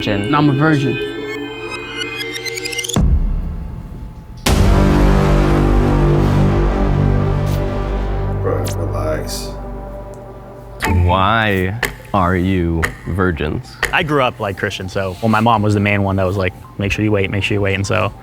And I'm a virgin. Bro, relax. Why are you virgins? I grew up like Christian, so my mom was the main one that was like, make sure you wait, and so,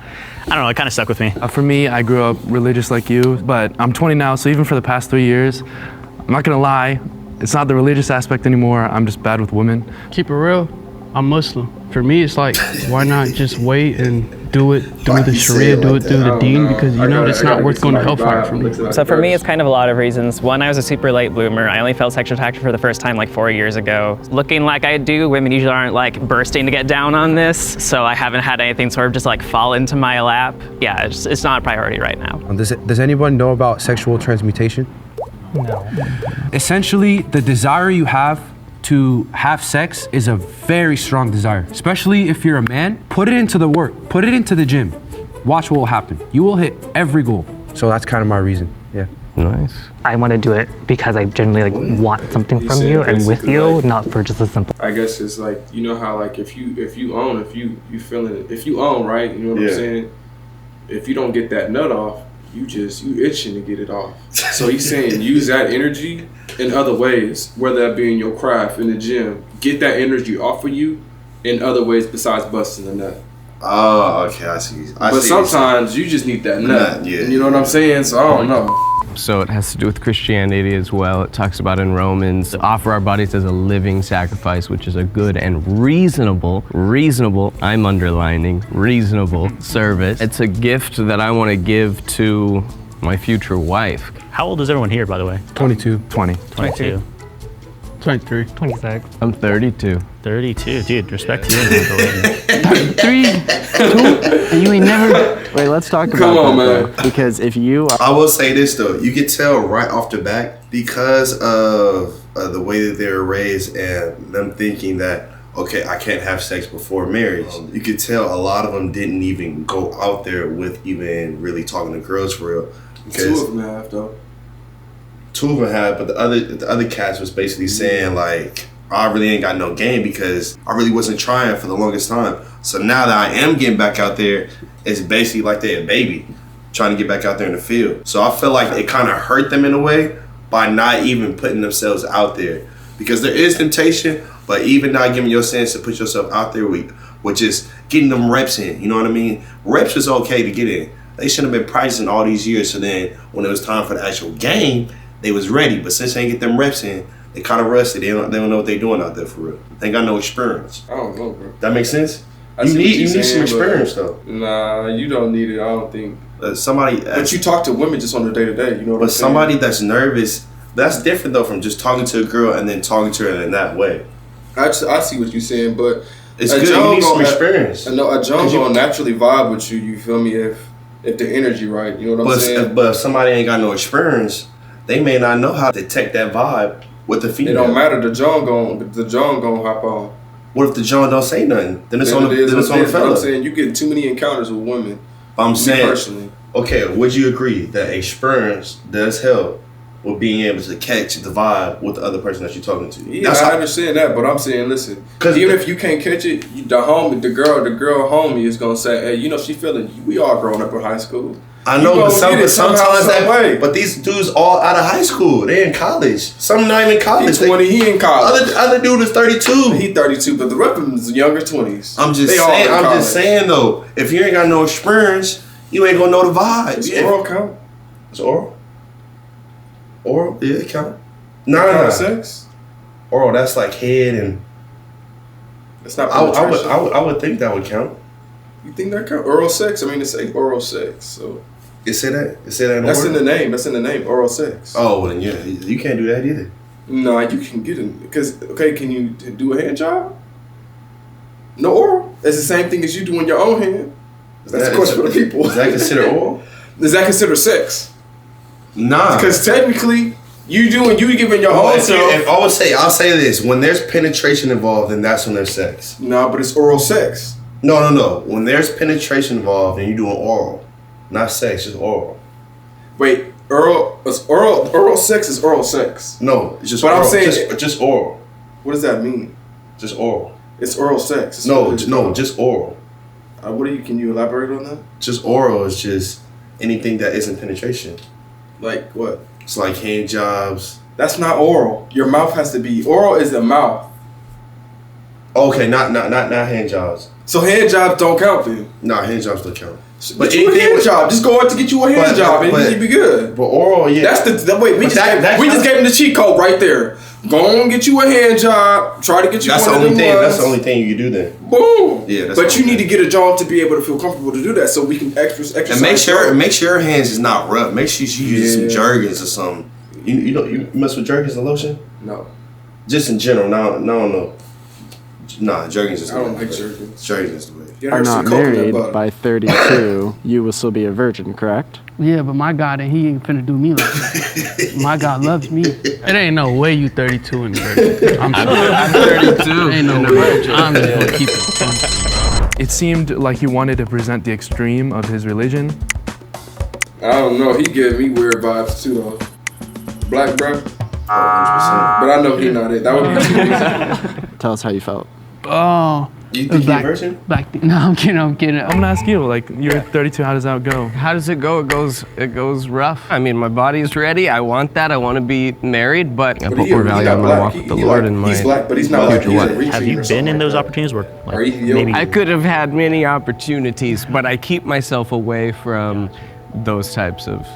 I don't know, it kind of stuck with me. For me, I grew up religious like you, but I'm 20 now, so even for the past 3 years, I'm not gonna lie, it's not the religious aspect anymore, I'm just bad with women. Keep it real, I'm Muslim. For me, it's like, why not just wait and do it through the Sharia, do it through the deen, because you know it's not worth going to hellfire for me. So for me, it's kind of a lot of reasons. One, I was a super late bloomer. I only felt sexual attraction for the first time like 4 years ago. Looking like I do, women usually aren't like bursting to get down on this, so I haven't had anything sort of just like fall into my lap. Yeah, it's not a priority right now. Does anyone know about sexual transmutation? No. Essentially, the desire you have to have sex is a very strong desire, especially if you're a man. Put it into the work, put it into the gym. Watch what will happen. You will hit every goal. So that's kind of my reason, yeah. Nice. I want to do it because I genuinely like want something from you and with you, like, not for just a simple. I guess it's like, you know how like if you own right, you know what I'm saying? If you don't get that nut off, you itching to get it off. So he's saying use that energy in other ways, whether that be in your craft, in the gym. Get that energy off of you in other ways besides busting the nut. Oh, okay, I see. But sometimes you just need that nut. Yeah. You know what I'm saying? So I don't know. So it has to do with Christianity as well. It talks about in Romans, to offer our bodies as a living sacrifice, which is a good and reasonable, I'm underlining, reasonable service. It's a gift that I want to give to my future wife. How old is everyone here, by the way? 22. 20. 22. 23. 26. I'm 32. 32. Dude, respect to you. 3, 2, and you ain't never... Wait, let's talk about Come on, that, man. though, because if you I will say this though, you can tell right off the bat because of the way that they were raised and them thinking that, okay, I can't have sex before marriage. You could tell a lot of them didn't even go out there with even really talking to girls for real. Two of them have though. Two of them have, but the other cats was basically saying like, I really ain't got no game because I really wasn't trying for the longest time. So now that I am getting back out there, it's basically like they're a baby trying to get back out there in the field. So I feel like it kind of hurt them in a way by not even putting themselves out there, because there is temptation, but even not giving your sense to put yourself out there with just getting them reps in. You know what I mean? Reps is okay to get in. They shouldn't have been practicing all these years. So then when it was time for the actual game, they was ready. But since they ain't get them reps in, they kind of rusty. They don't know what they doing out there for real. They ain't got no experience. I don't know, bro. That makes sense? You need some experience though. Nah, you don't need it. I don't think. But you talk to women just on the day to day. You know what I'm saying? But somebody that's nervous, that's different though from just talking to a girl and then talking to her in that way. I see what you're saying, but it's good. You need some experience. A John gonna naturally vibe with you. You feel me? If the energy right, you know what I'm saying. But if somebody ain't got no experience, they may not know how to detect that vibe with the female. It don't matter. The John gonna hop on. What if the John don't say nothing? Then it's on the fella. I'm saying you get too many encounters with women. I'm saying personally. Okay, would you agree that experience does help with being able to catch the vibe with the other person that you're talking to? Yeah, I understand that, but I'm saying, listen, because even if you can't catch it, the girl homie is gonna say, hey, you know, she feeling. We all growing up in high school. I know, but sometimes that way. But these dudes all out of high school. They in college. Some not even in college. He's 20. He in college. Other dude is 32. He 32, but the rest of them is younger 20s. I'm just saying though, if you ain't got no experience, you ain't gonna know the vibe. Does oral count? It's oral. Oral, yeah, it count. Nah, sex. Oral, that's like head and. It's not. I would think that would count. You think that count? Oral sex. I mean, it's oral sex. So. It say that. It say that. That's in the name. That's in the name. Oral sex. Oh, well then yeah, you can't do that either. No, you can get it because can you do a hand job? No oral. It's the same thing as you do in your own hand. That's the question for the people. Is that considered oral? Is that considered sex? Nah. Because technically, you giving your own self. I'll say this: when there's penetration involved, then that's when there's sex. No, but it's oral sex. No. When there's penetration involved, then you're doing oral. Not sex, just oral. Wait, oral sex is oral sex. No, it's just but oral. I'm saying just oral. What does that mean? Just oral. It's oral sex. It's No, just oral. Can you elaborate on that? Just oral is just anything that isn't penetration. Like what? It's like hand jobs. That's not oral. Your mouth has to be, oral is the mouth. Okay, not hand jobs. So hand jobs don't count then? Nah, hand jobs don't count. But you a hand job. Just go out to get you a hand job and you'll be good. But oral, yeah. That's the wait. We just gave him the cheat code right there. Go on, get you a hand job. Try to get you that's one the only of them thing. ones. That's the only thing you can do then. Boom. Yeah. But you need to get a job to be able to feel comfortable to do that, so we can exercise. And make sure your hands is not rough. Make sure you use some Jergens or something. You mess with Jergens and lotion? No. Just in general. No. Nah, Jergens is. I don't like Jergens. Jergens is the way. Are not married by 32, you will still be a virgin, correct? Yeah, but my God, and he ain't finna do me like that. My God loves me. It ain't no way you 32 and virgin. I'm 32. Ain't no way. I'm just gonna keep it. It seemed like he wanted to present the extreme of his religion. I don't know. He gave me weird vibes too, though. Black bro. 100%. But I know he not it. That would be too easy. Tell us how you felt. Oh. You think you're a virgin? No, I'm kidding. I'm gonna ask you, like, you're 32, how does that go? How does it go? It goes rough. I mean, my body is ready. I want that. I want to be married, but I put more value on my walk with the Lord and my He's black, but he's not like future he's wife. Have you been in those opportunities where maybe I could have had many opportunities, but I keep myself away from those types of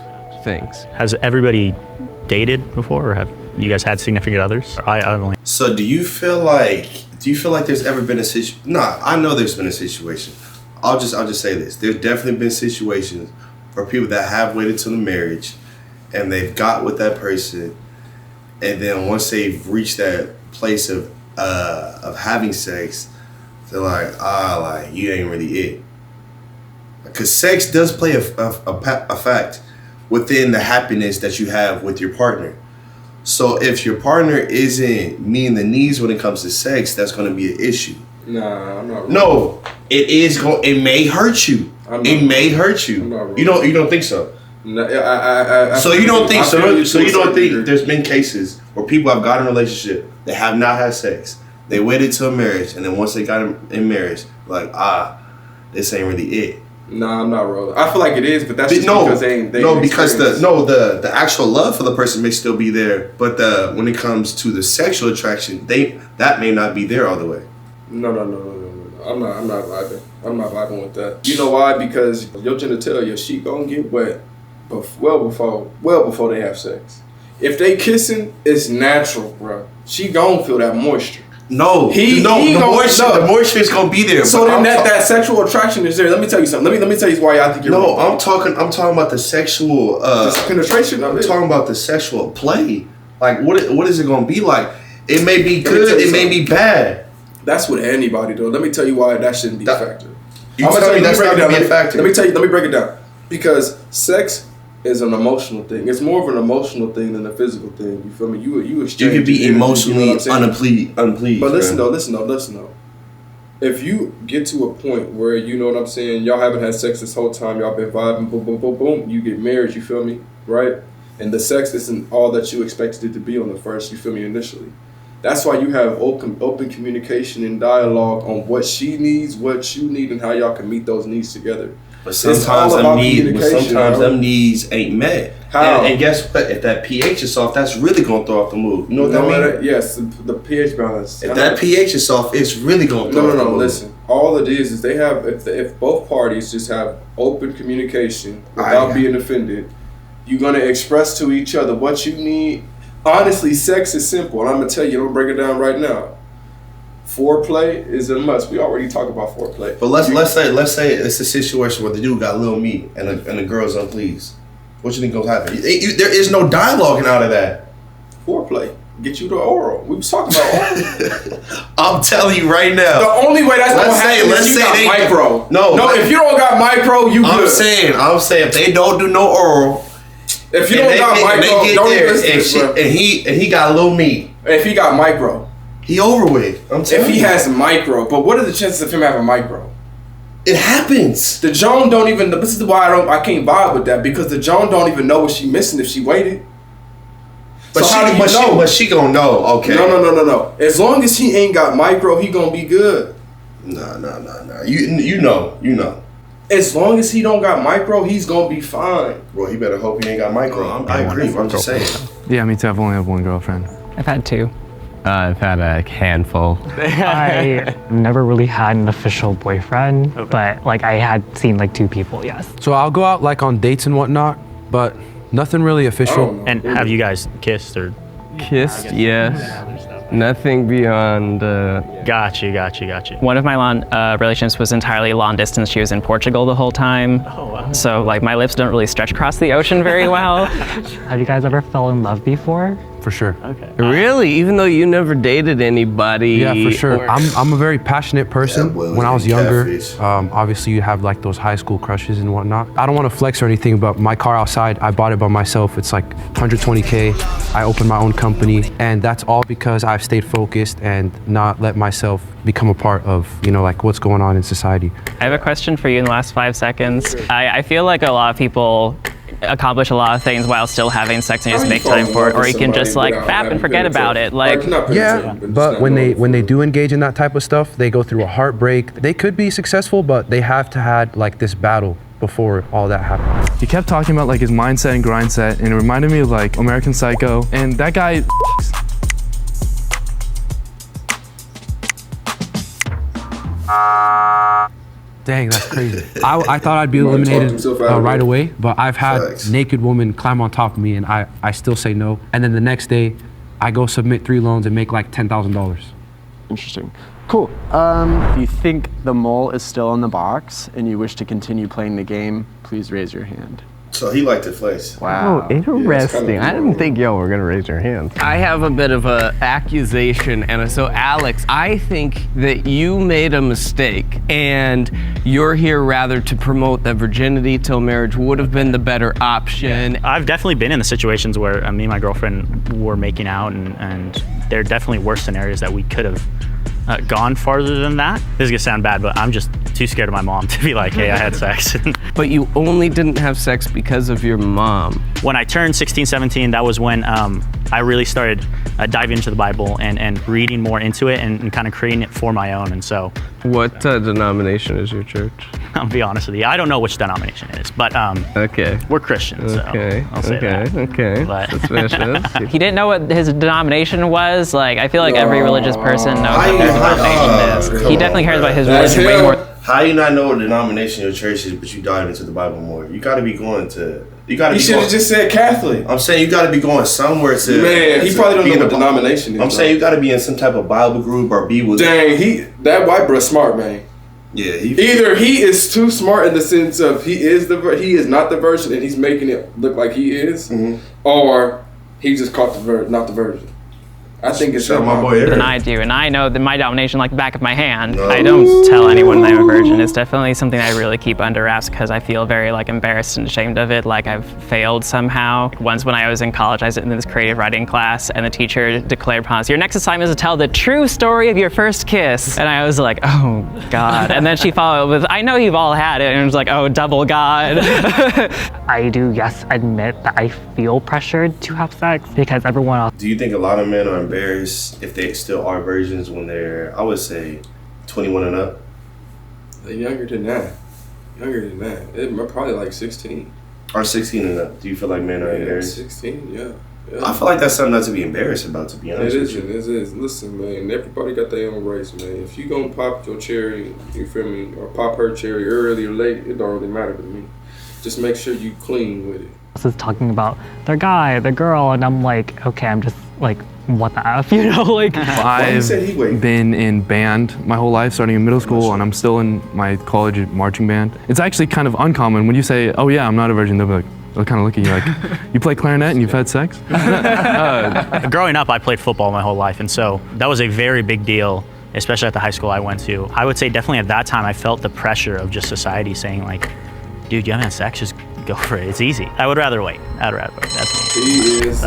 things. Has everybody dated before, or have you guys had significant others? I only. So do you feel like there's ever been a situation? Nah, I know there's been a situation. I'll just say this. There's definitely been situations for people that have waited till the marriage and they've got with that person, and then once they've reached that place of having sex, they're like, you ain't really it. Because sex does play a fact within the happiness that you have with your partner. So if your partner isn't meeting the needs when it comes to sex, that's going to be an issue. Nah, I'm not. No, it may hurt you. It may hurt you. You don't think so? No, I so you don't think so? So you don't think either. there's been cases where people have got in a relationship, they have not had sex, they waited till marriage, and then once they got in marriage, like this ain't really it. Nah, I'm not rolling. I feel like it is, but that's just because they ain't because the actual love for the person may still be there, but when it comes to the sexual attraction, that may not be there all the way. No. I'm not vibing. I'm not vibing with that. You know why? Because your genitalia, she gonna get wet, but well before they have sex. If they kissing, it's natural, bro. She gonna feel that moisture. The moisture is gonna be there. So then that sexual attraction is there. Let me tell you something. Let me tell you why I think you're wrong. I'm talking about the sexual penetration. I'm talking about the sexual play. Like what is it gonna be like? It may be good, it may be bad. That's with anybody though. Let me tell you why that shouldn't be a factor. You tell me that's not gonna be a factor. Let me break it down. Because sex is an emotional thing. It's more of an emotional thing than a physical thing. You feel me? You exchange. You could be emotionally unpleased. But listen though. If you get to a point where you know what I'm saying, y'all haven't had sex this whole time, y'all been vibing, boom, boom, boom, boom, you get married. You feel me, right? And the sex isn't all that you expected it to be on the first. You feel me initially. That's why you have open communication and dialogue on what she needs, what you need, and how y'all can meet those needs together. But sometimes them needs ain't met. How? And guess what? If that pH is off, that's really gonna throw off the mood. You know what that means? Yes, the pH balance. If that pH is off, it's really gonna throw off the mood. Listen. All it is they have if both parties just have open communication without being offended, you're gonna express to each other what you need. Honestly, sex is simple, and I'm gonna tell you. I'm gonna break it down right now. Foreplay is a must. We already talked about foreplay. But let's say it's a situation where the dude got little meat and the girl's unpleased. What you think gonna happen? There is no dialoguing out of that. Foreplay. Get you the oral. We was talking about oral. I'm telling you right now. The only way that's gonna happen is you got micro. No, if you don't got micro, you good. I'm saying if they don't do no oral. If you don't got micro, don't even listen to and he got a little meat. If he got micro, he over with. I'm telling you. If he has micro, but what are the chances of him having micro? It happens. The Joan don't even. This is why I can't vibe with that, because the Joan don't even know what she missing if she waited. But So how do you know? But she gonna know. Okay. No. As long as he ain't got micro, he gonna be good. No. You know. As long as he don't got micro, he's gonna be fine. Well, he better hope he ain't got micro. I agree. I'm just saying. Yeah, me too. I've only had one girlfriend. I've had 2. I've had a handful. I never really had an official boyfriend, but like I had seen like 2 people, yes. So I'll go out like on dates and whatnot, but nothing really official. And have you guys kissed or? Kissed, yes. Nothing beyond. Got you. One of my relationships was entirely long distance. She was in Portugal the whole time. Oh, wow. So like my lips don't really stretch across the ocean very well. Have you guys ever fell in love before? For sure. Okay. Really? Even though you never dated anybody? Yeah, for sure. I'm a very passionate person. That boy was When I was getting younger, catfish. obviously you have like those high school crushes and whatnot. I don't want to flex or anything, but my car outside, I bought it by myself. It's like 120K. I opened my own company, and that's all because I've stayed focused and not let myself become a part of, like what's going on in society. I have a question for you in the last 5 seconds. I feel like a lot of people accomplish a lot of things while still having sex and just make time for it, or you can just like fap and forget about it. Like, Yeah, but when they do engage in that type of stuff, they go through a heartbreak. They could be successful, but they have to had like this battle before all that happened. He kept talking about like his mindset and grind set, and it reminded me of like American Psycho. And that guy. Dang, that's crazy. I thought I'd be eliminated right away, but I've had naked women climb on top of me, and I still say no. And then the next day, I go submit 3 loans and make like $10,000. Interesting. Cool. If you think the mole is still in the box and you wish to continue playing the game, please raise your hand. So he liked to flex. Wow. Oh, interesting. I didn't think y'all were gonna raise your hands. I have a bit of a accusation, and so Alex, I think that you made a mistake, and you're here rather to promote that virginity till marriage would have been the better option. I've definitely been in the situations where me and my girlfriend were making out, and there definitely were scenarios that we could have gone farther than that. This is gonna sound bad, but I'm just too scared of my mom to be like, hey, I had sex. But you only didn't have sex because of your mom. When I turned 16, 17, that was when I really started diving into the Bible and reading more into it and kind of creating it for my own. And so, what denomination is your church? I'll be honest with you, I don't know which denomination it is, but okay, we're Christians. Okay, so I'll say that. Okay, But he didn't know what his denomination was. Like, I feel like every religious person knows what their denomination is. He definitely cares about his religion way more. How you not know what denomination your church is, but you dive into the Bible more? You got to be going to. You should have just said Catholic. I'm saying you got to be going somewhere to. Man, he probably don't know what denomination is. I'm saying you got to be in some type of Bible group or be with. Dang, that white bro smart, man. Yeah, either he is too smart in the sense of he is not the virgin and he's making it look like he is, or he just caught not the virgin. I think it's my boy Eric. Than I do, and I know that my domination like the back of my hand. I don't tell anyone that I'm a virgin. It's definitely something I really keep under wraps because I feel very like embarrassed and ashamed of it, like I've failed somehow. Once when I was in college, I was in this creative writing class, and the teacher declared upon us, your next assignment is to tell the true story of your first kiss. And I was like, oh God. And then she followed with, I know you've all had it, and it was like, oh, double God. I do, yes, admit that I feel pressured to have sex because everyone else. Do you think a lot of men are embarrassed if they still are virgins when they're, I would say, 21 and up? They're younger than that. They're probably like 16. Or 16 and up. Do you feel like men are embarrassed? 16, yeah. I feel like that's something not to be embarrassed about, to be honest with you. It is. Listen, man, everybody got their own race, man. If you gonna pop your cherry, you feel me, or pop her cherry early or late, it don't really matter to me. Just make sure you clean with it. This is talking about the guy, the girl, and I'm like, okay, I'm just like, what the F, you know, like. I've been in band my whole life, starting in middle school, and I'm still in my college marching band. It's actually kind of uncommon when you say, oh yeah, I'm not a virgin, they'll be like, they'll kind of look at you like, you play clarinet and you've had sex? Growing up, I played football my whole life, and so that was a very big deal, especially at the high school I went to. I would say definitely at that time, I felt the pressure of just society saying like, dude, you haven't had sex, just go for it, it's easy. I would rather wait, that's me. He is,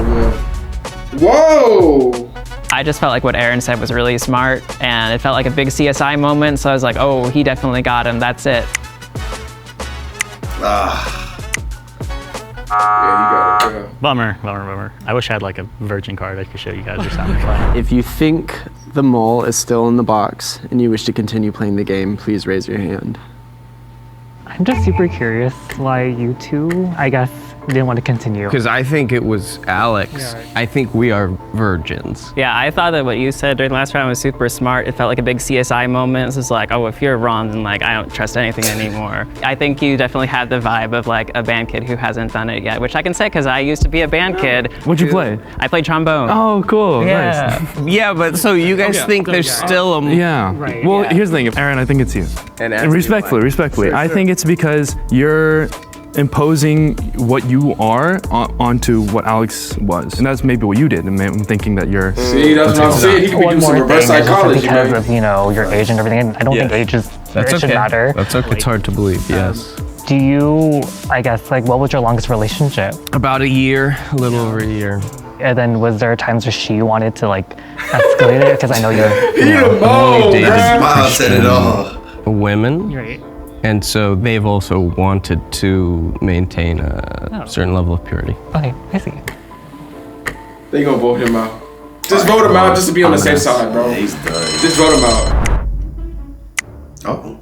whoa! I just felt like what Aaron said was really smart, and it felt like a big CSI moment, so I was like, oh, he definitely got him, that's it. Yeah, you got it. Yeah. Bummer. I wish I had like a virgin card I could show you guys or something. But If you think the mole is still in the box and you wish to continue playing the game, please raise your hand. I'm just super curious why you two, I guess, didn't want to continue. Because I think it was Alex. Yeah, right. I think we are virgins. Yeah, I thought that what you said during the last round was super smart. It felt like a big CSI moment. It's just like, oh, if you're wrong, then like I don't trust anything anymore. I think you definitely had the vibe of like a band kid who hasn't done it yet, which I can say because I used to be a band kid. What'd you play? I played trombone. Oh, cool. yeah. Nice. Yeah, but so you guys think there's still a... Yeah. Right, Well, yeah. here's the thing, Aaron. I think it's you. And Respectfully, I think it's because you're imposing what you are onto what Alex was, and that's maybe what you did. And I'm thinking that you're. See, that's what I'm saying. He could be One doing some more reverse thing, is just psychology, because man. of, you know, your age and everything. I don't think age is, it should matter. That's okay. It's hard to believe, yes. Do you, I guess, like, what was your longest relationship? About a year, a little over a year. And then was there times where she wanted to, like, escalate it? Because I know you're, He the mole, dated man. Smile said it all. Women, right. and so they've also wanted to maintain a certain level of purity. Okay, I see. They gonna vote him out. Just vote him out just to be on the safe side, bro. He's done. Just vote him out. Oh.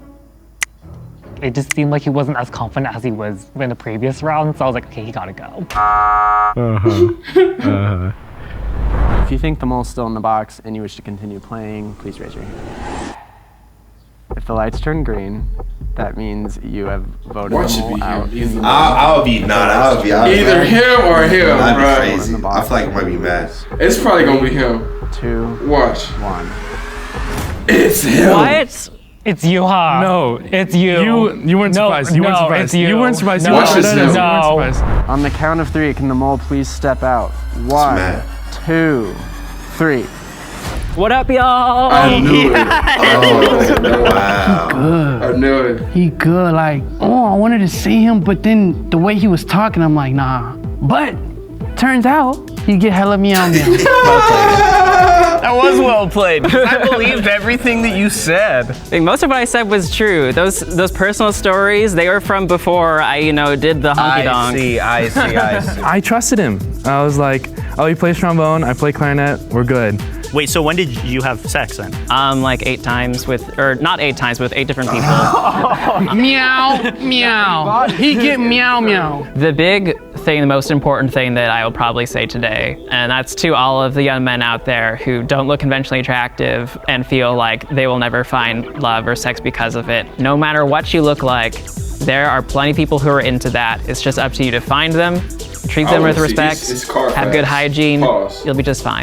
It just seemed like he wasn't as confident as he was in the previous round, so I was like, okay, he gotta go. If you think the mole's still in the box and you wish to continue playing, please raise your hand. If the lights turn green, that means you have voted Why the should mole be out. him? He's the I'll be either him or him, I'd be bro. crazy. I feel like it might be mad. It's probably gonna be him. 2, Watch. 1. It's him. What? It's you, huh? No, It's you. You weren't No, surprised. You weren't no, surprised. it's you. You weren't surprised. No. You weren't Watch this surprised. now. You weren't No. surprised. On the count of 3, can the mole please step out? 1, mad. 2, 3. What up, y'all? I knew it. Oh, wow. I knew it. He good, like, oh, I wanted to see him, but then the way he was talking, I'm like, nah. But turns out he get hella meow meow. That was well played. I believed everything that you said. I think most of what I said was true. Those personal stories, they were from before I, did the honky donk. I see. I trusted him. I was like, oh, he plays trombone. I play clarinet. We're good. wait, so when did you have sex then? Like 8 times or not 8 times, with 8 different people. Meow, meow. He get meow, meow. The big thing, the most important thing that I will probably say today, and that's to all of the young men out there who don't look conventionally attractive and feel like they will never find love or sex because of it. No matter what you look like, there are plenty of people who are into that. It's just up to you to find them, treat them with respect, It's car have good fast. hygiene, Pause. you'll be just fine.